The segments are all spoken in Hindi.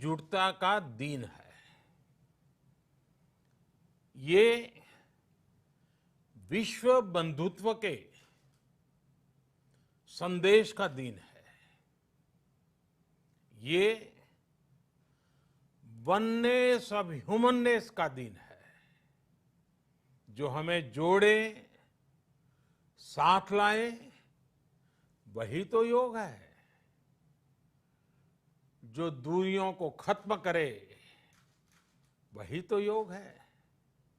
एकजुटता का दिन है। ये विश्व बंधुत्व के संदेश का दिन है। ये वननेस ऑफ ह्यूमननेस का दिन है, जो हमें जोड़े, साथ लाए, वही तो योग है। जो दूरियों को खत्म करे, वही तो योग है।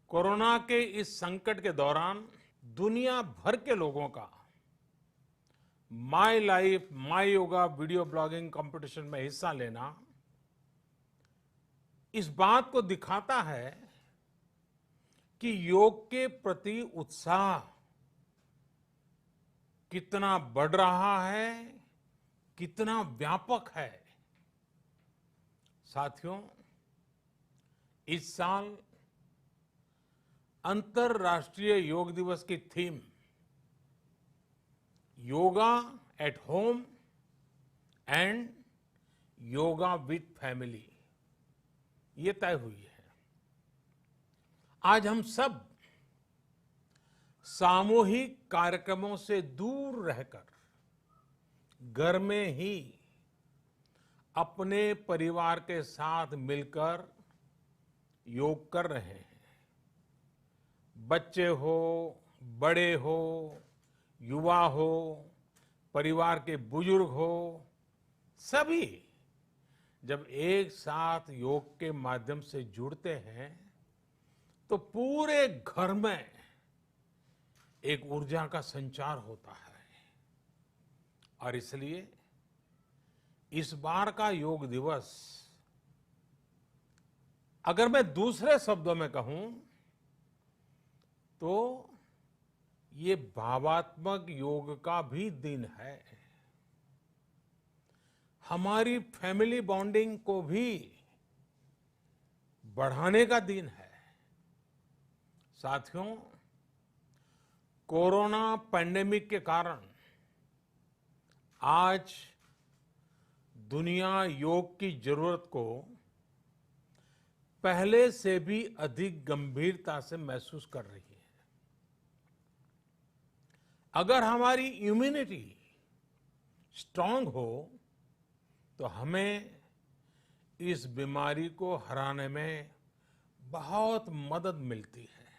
कोरोना के इस संकट के दौरान दुनिया भर के लोगों का my life my yoga video blogging competition में हिस्सा लेना इस बात को दिखाता है कि योग के प्रति उत्साह कितना बढ़ रहा है, कितना व्यापक है। साथियों, इस साल अंतर्राष्ट्रीय योग दिवस की theme yoga at home and yoga with family ये तय हुई है। आज हम सब सामूहिक कार्यक्रमों से दूर रहकर घर में ही अपने परिवार के साथ मिलकर योग कर रहे हैं। बच्चे हो, बड़े हो, युवा हो, परिवार के बुजुर्ग हो, सभी जब एक साथ योग के माध्यम से जुड़ते हैं तो पूरे घर में एक ऊर्जा का संचार होता है। और इसलिए इस बार का योग दिवस, अगर मैं दूसरे शब्दों में कहूं तो ये भावात्मक योग का भी दिन है। हमारी फैमिली बॉन्डिंग को भी बढ़ाने का दिन है। साथियों, कोरोना पैंडेमिक के कारण आज दुनिया योग की जरूरत को पहले से भी अधिक गंभीरता से महसूस कर रही है। अगर हमारी इम्यूनिटी स्ट्रांग हो तो हमें इस बीमारी को हराने में बहुत मदद मिलती है।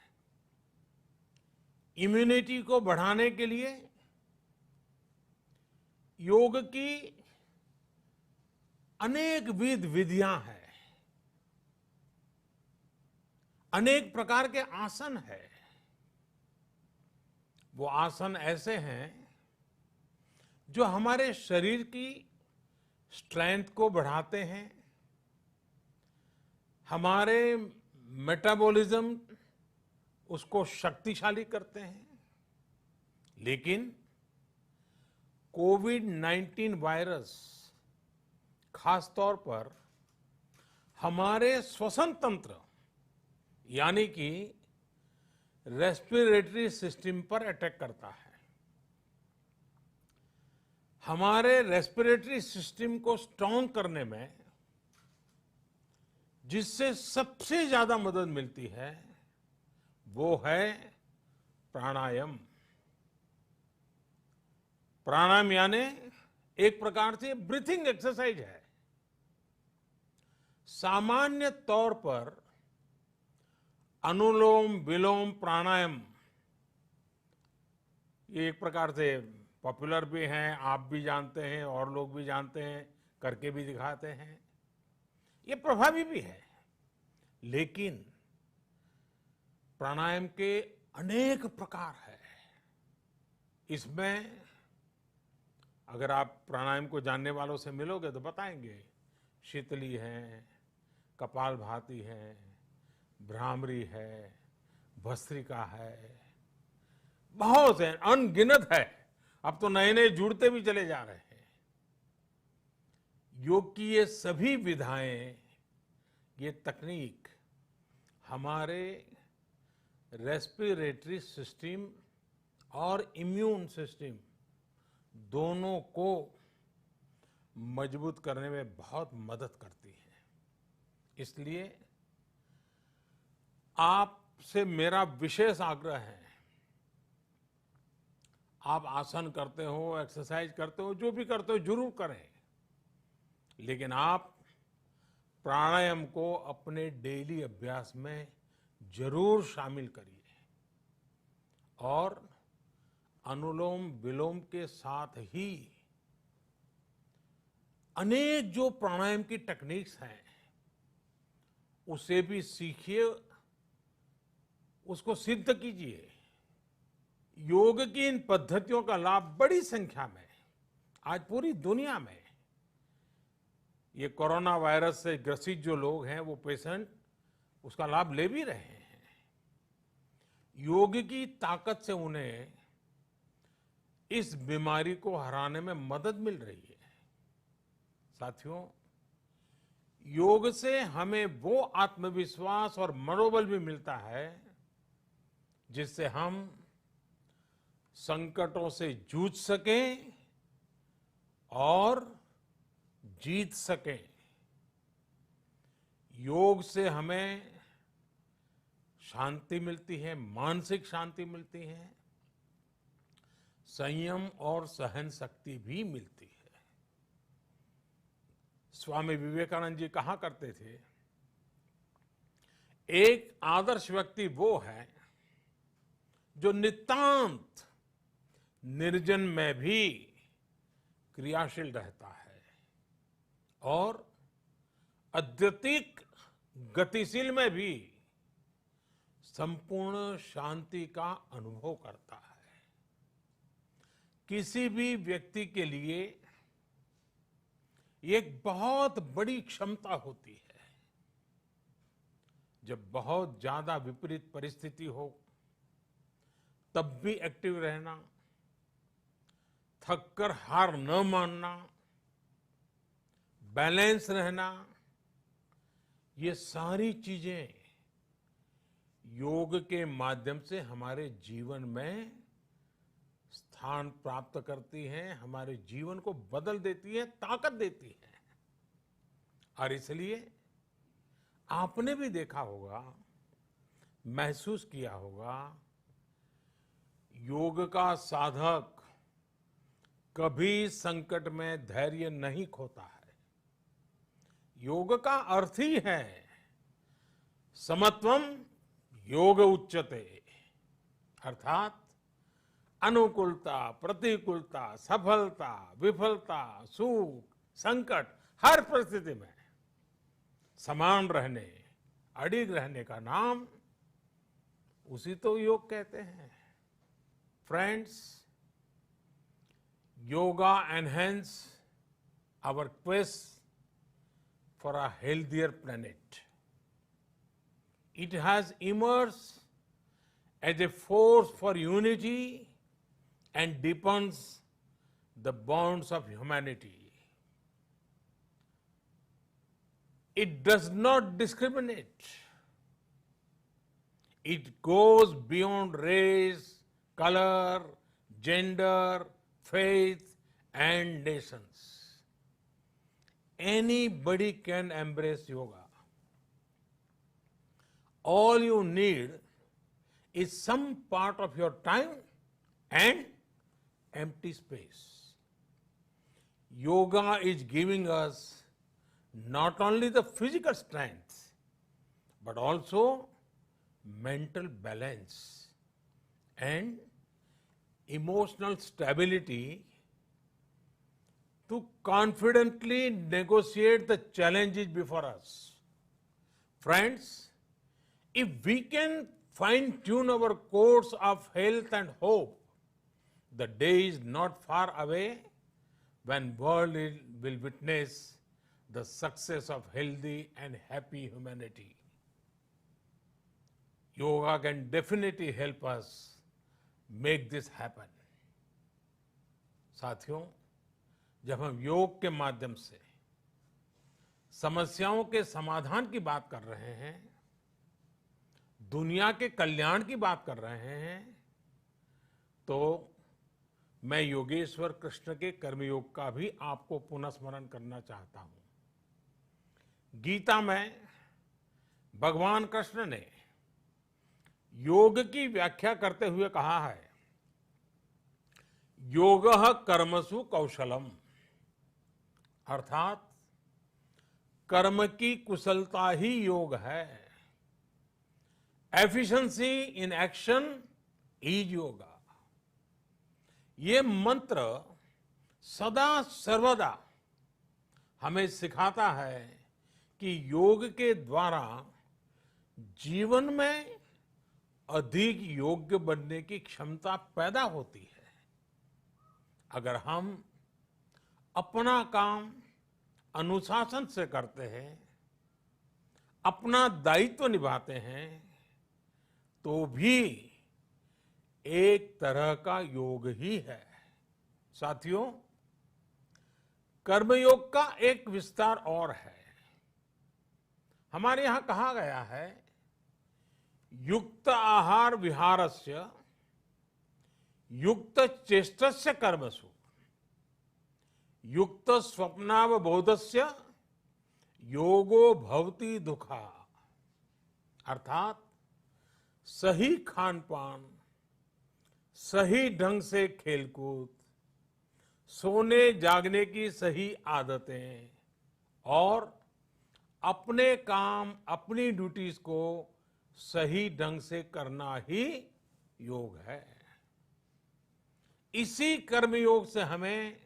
इम्यूनिटी को बढ़ाने के लिए योग की अनेक विध विधियां हैं, अनेक प्रकार के आसन हैं। वो आसन ऐसे हैं जो हमारे शरीर की स्ट्रेंथ को बढ़ाते हैं, हमारे मेटाबॉलिज्म उसको शक्तिशाली करते हैं। लेकिन कोविड-19 वायरस खासतौर पर हमारे श्वसन तंत्र यानी कि रेस्पिरेटरी सिस्टम पर अटैक करता है। हमारे रेस्पिरेटरी सिस्टम को स्ट्रांग करने में जिससे सबसे ज्यादा मदद मिलती है वो है प्राणायाम। प्राणायाम यानी एक प्रकार से ब्रीथिंग एक्सरसाइज है। सामान्य तौर पर अनुलोम विलोम प्राणायाम ये एक प्रकार से पॉपुलर भी हैं, आप भी जानते हैं और लोग भी जानते हैं, करके भी दिखाते हैं। ये प्रभावी भी है। लेकिन प्राणायाम के अनेक प्रकार हैं। इसमें अगर आप प्राणायाम को जानने वालों से मिलोगे तो बताएंगे, शीतली है, कपालभाति है, भ्रामरी है, भस्त्रिका है, बहुत है, अनगिनत है। अब तो नए नए जुड़ते भी चले जा रहे हैं। योग की ये सभी विधाएं, ये तकनीक हमारे रेस्पिरेटरी सिस्टम और इम्यून सिस्टम दोनों को मजबूत करने में बहुत मदद करती है। इसलिए आपसे मेरा विशेष आग्रह है, आप आसन करते हो, एक्सरसाइज करते हो, जो भी करते हो जरूर करें, लेकिन आप प्राणायाम को अपने डेली अभ्यास में जरूर शामिल करिए और अनुलोम विलोम के साथ ही अनेक जो प्राणायाम की टेक्निक्स हैं उसे भी सीखिए, उसको सिद्ध कीजिए। योग की इन पद्धतियों का लाभ बड़ी संख्या में आज पूरी दुनिया में ये कोरोना वायरस से ग्रसित जो लोग हैं, वो पेशेंट उसका लाभ ले भी रहे हैं। योग की ताकत से उन्हें इस बीमारी को हराने में मदद मिल रही है। साथियों, योग से हमें वो आत्मविश्वास और मनोबल भी मिलता है जिससे हम संकटों से जूझ सकें और जीत सकें। योग से हमें शांति मिलती है, मानसिक शांति मिलती है, संयम और सहन शक्ति भी मिलती है। स्वामी विवेकानंद जी कहा करते थे, एक आदर्श व्यक्ति वो है जो नितांत निर्जन में भी क्रियाशील रहता है और अत्यधिक गतिशील में भी संपूर्ण शांति का अनुभव करता है। किसी भी व्यक्ति के लिए ये एक बहुत बड़ी क्षमता होती है, जब बहुत ज्यादा विपरीत परिस्थिति हो तब भी एक्टिव रहना, थककर हार न मानना, बैलेंस रहना, ये सारी चीजें योग के माध्यम से हमारे जीवन में स्थान प्राप्त करती हैं, हमारे जीवन को बदल देती है, ताकत देती है। और इसलिए आपने भी देखा होगा, महसूस किया होगा, योग का साधक कभी संकट में धैर्य नहीं खोता है। योग का अर्थ ही है समत्वम योग उच्यते, अर्थात अनुकूलता, प्रतिकूलता, सफलता, विफलता, सुख, संकट, हर परिस्थिति में समान रहने, अडिग रहने का नाम उसी तो योग कहते हैं। Friends, yoga enhance our quest for a healthier planet. It has emerged as a force for unity and deepens the bonds of humanity. It does not discriminate. It goes beyond race, color, gender, faith and nations. Anybody can embrace yoga. All you need is some part of your time and empty space. Yoga is giving us not only the physical strength but also mental balance and emotional stability to confidently negotiate the challenges before us. Friends, if we can fine-tune our course of health and hope, the day is not far away when world will witness the success of healthy and happy humanity. Yoga can definitely help us make this happen. साथियों, जब हम योग के माध्यम से समस्याओं के समाधान की बात कर रहे हैं, दुनिया के कल्याण की बात कर रहे हैं, तो मैं योगेश्वर कृष्ण के कर्मयोग का भी आपको पुनः स्मरण करना चाहता हूं। गीता में भगवान कृष्ण ने योग की व्याख्या करते हुए कहा है, योगः कर्मसु कौशलम, अर्थात कर्म की कुशलता ही योग है। Efficiency in action is yoga. ये मंत्र सदा सर्वदा हमें सिखाता है कि योग के द्वारा जीवन में अधिक योग्य बनने की क्षमता पैदा होती है। अगर हम अपना काम अनुशासन से करते हैं, अपना दायित्व निभाते हैं, तो भी एक तरह का योग ही है। साथियों, कर्मयोग का एक विस्तार और है। हमारे यहां कहा गया है, युक्त आहार विहारस्य युक्त चेष्टस्य कर्मसु युक्त स्वप्नावबोधस्य योगो भवति दुखा। अर्थात सही खान पान, सही ढंग से खेलकूद, सोने जागने की सही आदतें और अपने काम, अपनी ड्यूटीज को सही ढंग से करना ही योग है। इसी कर्मयोग से हमें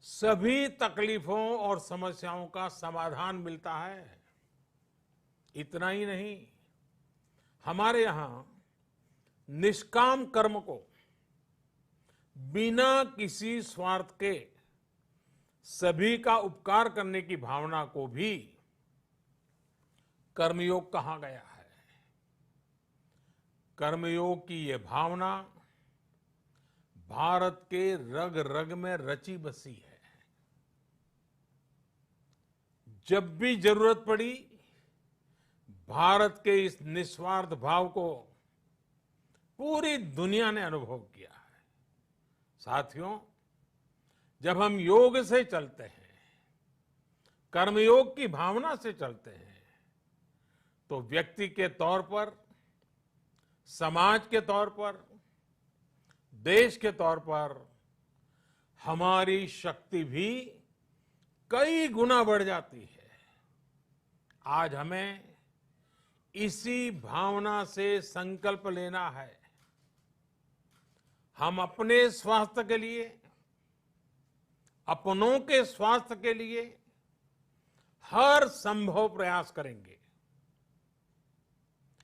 सभी तकलीफों और समस्याओं का समाधान मिलता है। इतना ही नहीं, हमारे यहां निष्काम कर्म को बिना किसी स्वार्थ के सभी का उपकार करने की भावना को भी कर्मयोग कहा गया है। कर्मयोग की ये भावना भारत के रग रग में रची बसी है। जब भी जरूरत पड़ी, भारत के इस निस्वार्थ भाव को पूरी दुनिया ने अनुभव किया है। साथियों, जब हम योग से चलते हैं, कर्मयोग की भावना से चलते हैं, तो व्यक्ति के तौर पर, समाज के तौर पर, देश के तौर पर हमारी शक्ति भी कई गुना बढ़ जाती है। आज हमें इसी भावना से संकल्प लेना है। हम अपने स्वास्थ्य के लिए, अपनों के स्वास्थ्य के लिए हर संभव प्रयास करेंगे।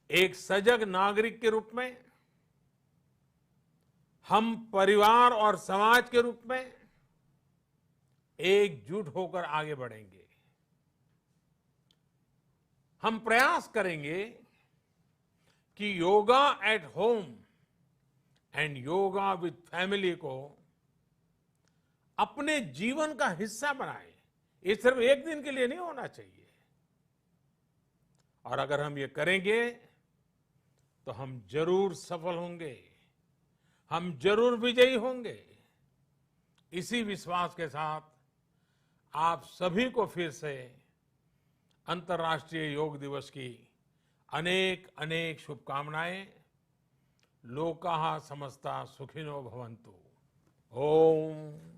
एक सजग नागरिक के रूप में हम परिवार और समाज के रूप में एकजुट होकर आगे बढ़ेंगे। हम प्रयास करेंगे कि yoga at home and yoga with family को अपने जीवन का हिस्सा बनाएं। ये सिर्फ एक दिन के लिए नहीं होना चाहिए। और अगर हम ये करेंगे तो हम जरूर सफल होंगे, हम जरूर विजयी होंगे। इसी विश्वास के साथ आप सभी को फिर से अंतर्राष्ट्रीय योग दिवस की अनेक अनेक शुभकामनाएं। लोकाः समस्ता सुखिनो भवन्तु। ओम।